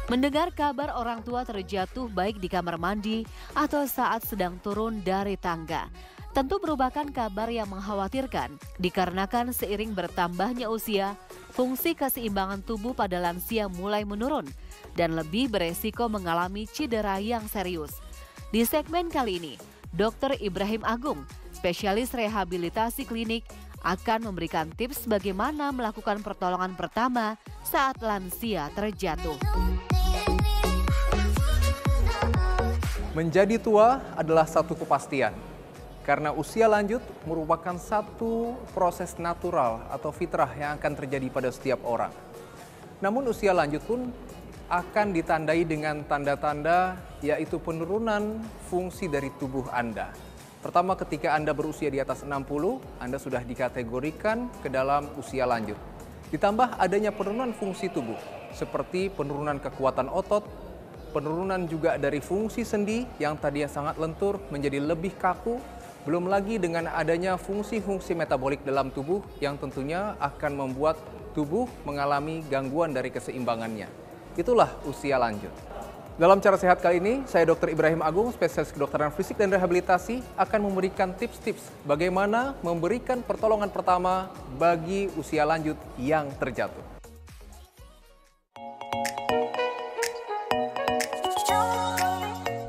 Mendengar kabar orang tua terjatuh baik di kamar mandi atau saat sedang turun dari tangga, tentu merupakan kabar yang mengkhawatirkan dikarenakan seiring bertambahnya usia, fungsi keseimbangan tubuh pada lansia mulai menurun dan lebih beresiko mengalami cedera yang serius. Di segmen kali ini, Dr. Ibrahim Agung, spesialis rehabilitasi klinik, akan memberikan tips bagaimana melakukan pertolongan pertama saat lansia terjatuh. Menjadi tua adalah satu kepastian, karena usia lanjut merupakan satu proses natural atau fitrah yang akan terjadi pada setiap orang. Namun usia lanjut pun akan ditandai dengan tanda-tanda yaitu penurunan fungsi dari tubuh Anda. Pertama, ketika Anda berusia di atas 60, Anda sudah dikategorikan ke dalam usia lanjut. Ditambah adanya penurunan fungsi tubuh, seperti penurunan kekuatan otot, penurunan juga dari fungsi sendi yang tadinya sangat lentur menjadi lebih kaku, belum lagi dengan adanya fungsi-fungsi metabolik dalam tubuh yang tentunya akan membuat tubuh mengalami gangguan dari keseimbangannya. Itulah usia lanjut. Dalam Cara Sehat kali ini, saya Dr. Ibrahim Agung, spesialis kedokteran fisik dan rehabilitasi, akan memberikan tips-tips bagaimana memberikan pertolongan pertama bagi usia lanjut yang terjatuh.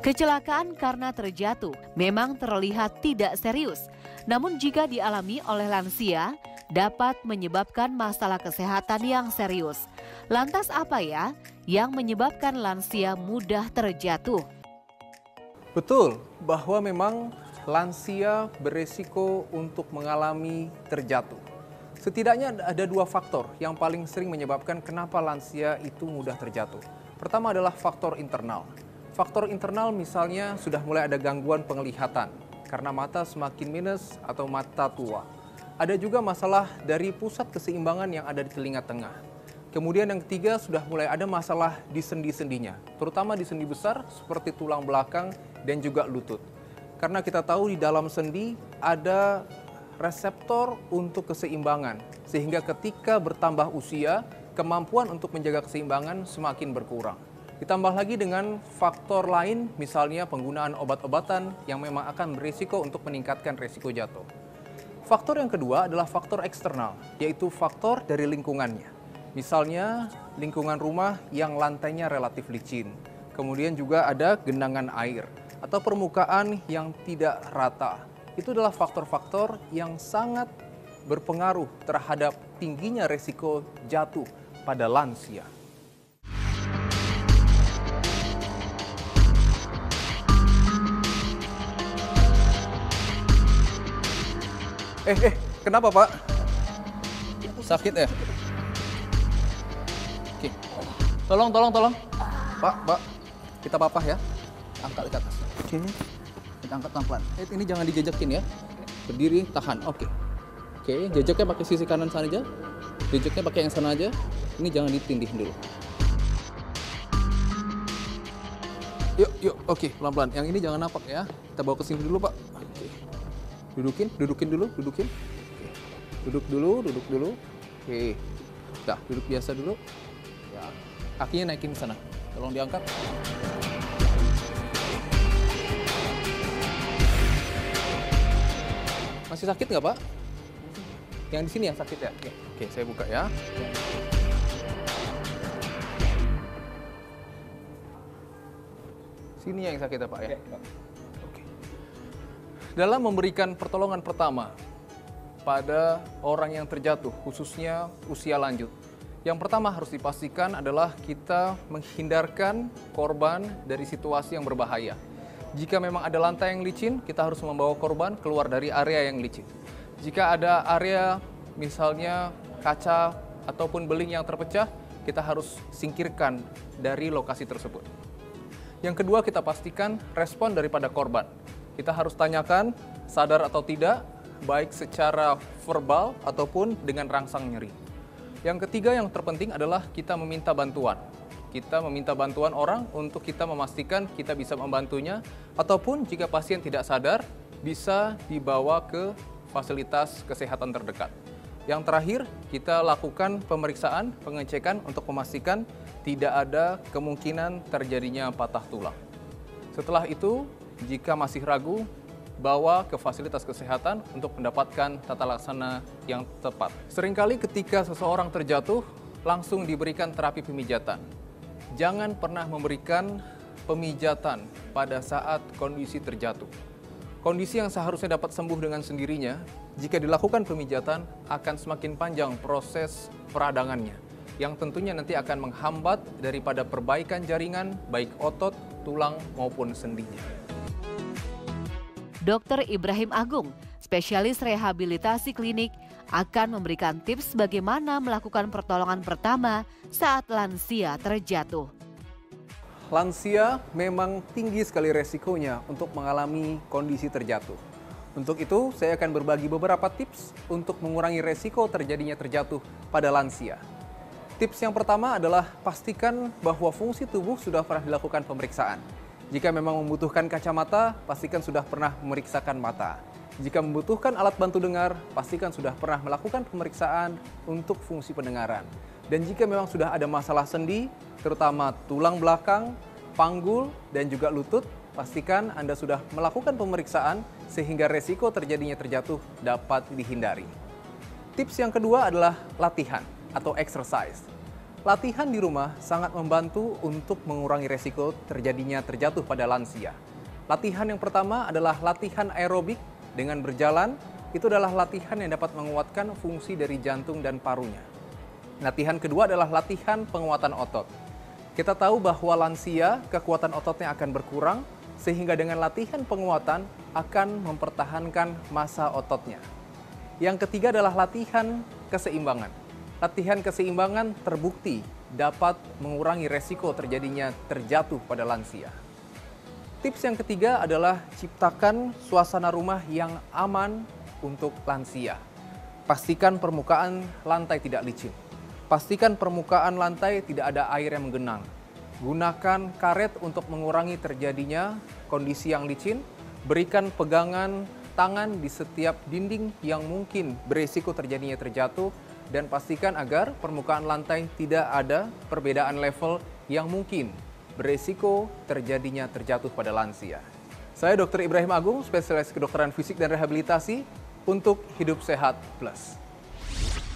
Kecelakaan karena terjatuh memang terlihat tidak serius, namun jika dialami oleh lansia, dapat menyebabkan masalah kesehatan yang serius. Lantas apa ya yang menyebabkan lansia mudah terjatuh? Betul, bahwa memang lansia beresiko untuk mengalami terjatuh. Setidaknya ada dua faktor yang paling sering menyebabkan kenapa lansia itu mudah terjatuh. Pertama adalah faktor internal. Faktor internal misalnya sudah mulai ada gangguan penglihatan karena mata semakin minus atau mata tua. Ada juga masalah dari pusat keseimbangan yang ada di telinga tengah. Kemudian yang ketiga sudah mulai ada masalah di sendi-sendinya, terutama di sendi besar seperti tulang belakang dan juga lutut. Karena kita tahu di dalam sendi ada reseptor untuk keseimbangan, sehingga ketika bertambah usia, kemampuan untuk menjaga keseimbangan semakin berkurang. Ditambah lagi dengan faktor lain, misalnya penggunaan obat-obatan yang memang akan berisiko untuk meningkatkan risiko jatuh. Faktor yang kedua adalah faktor eksternal, yaitu faktor dari lingkungannya. Misalnya lingkungan rumah yang lantainya relatif licin, kemudian juga ada genangan air atau permukaan yang tidak rata. Itu adalah faktor-faktor yang sangat berpengaruh terhadap tingginya risiko jatuh pada lansia. Kenapa Pak? Sakit ya? Oke, tolong. Pak, kita papah ya. Angkat ke atas. Oke, kita angkat pelan-pelan. Ini jangan dijejekin ya. Berdiri, tahan. Oke, jejaknya pakai sisi kanan sana aja. Jejaknya pakai yang sana aja. Ini jangan ditindih dulu. Yuk, oke, pelan-pelan. Yang ini jangan napak ya. Kita bawa ke sini dulu Pak. Oke. Dudukin dulu. Oke. Duduk dulu. Oke. Dah, duduk biasa dulu. Ya. Kakinya naikin ke sana. Tolong diangkat. Masih sakit nggak Pak? Yang di sini yang sakit ya? Oke, saya buka ya. Sini yang sakit ya Pak ya? Oke. Dalam memberikan pertolongan pertama pada orang yang terjatuh, khususnya usia lanjut, yang pertama harus dipastikan adalah kita menghindarkan korban dari situasi yang berbahaya. Jika memang ada lantai yang licin, kita harus membawa korban keluar dari area yang licin. Jika ada area misalnya kaca ataupun beling yang terpecah, kita harus singkirkan dari lokasi tersebut. Yang kedua, kita pastikan respon daripada korban. Kita harus tanyakan sadar atau tidak, baik secara verbal ataupun dengan rangsang nyeri. Yang ketiga yang terpenting adalah kita meminta bantuan. Kita meminta bantuan orang untuk kita memastikan kita bisa membantunya, ataupun jika pasien tidak sadar, bisa dibawa ke fasilitas kesehatan terdekat. Yang terakhir, kita lakukan pemeriksaan, pengecekan untuk memastikan tidak ada kemungkinan terjadinya patah tulang. Setelah itu, jika masih ragu, bawa ke fasilitas kesehatan untuk mendapatkan tata laksana yang tepat. Seringkali ketika seseorang terjatuh, langsung diberikan terapi pemijatan. Jangan pernah memberikan pemijatan pada saat kondisi terjatuh. Kondisi yang seharusnya dapat sembuh dengan sendirinya, jika dilakukan pemijatan akan semakin panjang proses peradangannya, yang tentunya nanti akan menghambat daripada perbaikan jaringan baik otot, tulang maupun sendinya. Dr. Ibrahim Agung, spesialis rehabilitasi klinik, akan memberikan tips bagaimana melakukan pertolongan pertama saat lansia terjatuh. Lansia memang tinggi sekali resikonya untuk mengalami kondisi terjatuh. Untuk itu, saya akan berbagi beberapa tips untuk mengurangi resiko terjadinya terjatuh pada lansia. Tips yang pertama adalah pastikan bahwa fungsi tubuh sudah pernah dilakukan pemeriksaan. Jika memang membutuhkan kacamata, pastikan sudah pernah memeriksakan mata. Jika membutuhkan alat bantu dengar, pastikan sudah pernah melakukan pemeriksaan untuk fungsi pendengaran. Dan jika memang sudah ada masalah sendi, terutama tulang belakang, panggul, dan juga lutut, pastikan Anda sudah melakukan pemeriksaan sehingga resiko terjadinya terjatuh dapat dihindari. Tips yang kedua adalah latihan atau exercise. Latihan di rumah sangat membantu untuk mengurangi resiko terjadinya terjatuh pada lansia. Latihan yang pertama adalah latihan aerobik dengan berjalan. Itu adalah latihan yang dapat menguatkan fungsi dari jantung dan parunya. Latihan kedua adalah latihan penguatan otot. Kita tahu bahwa lansia kekuatan ototnya akan berkurang, sehingga dengan latihan penguatan akan mempertahankan massa ototnya. Yang ketiga adalah latihan keseimbangan. Latihan keseimbangan terbukti dapat mengurangi resiko terjadinya terjatuh pada lansia. Tips yang ketiga adalah ciptakan suasana rumah yang aman untuk lansia. Pastikan permukaan lantai tidak licin. Pastikan permukaan lantai tidak ada air yang menggenang. Gunakan karet untuk mengurangi terjadinya kondisi yang licin. Berikan pegangan tangan di setiap dinding yang mungkin berisiko terjadinya terjatuh. Dan pastikan agar permukaan lantai tidak ada perbedaan level yang mungkin berisiko terjadinya terjatuh pada lansia. Saya Dr. Ibrahim Agung, spesialis kedokteran fisik dan rehabilitasi untuk Hidup Sehat Plus.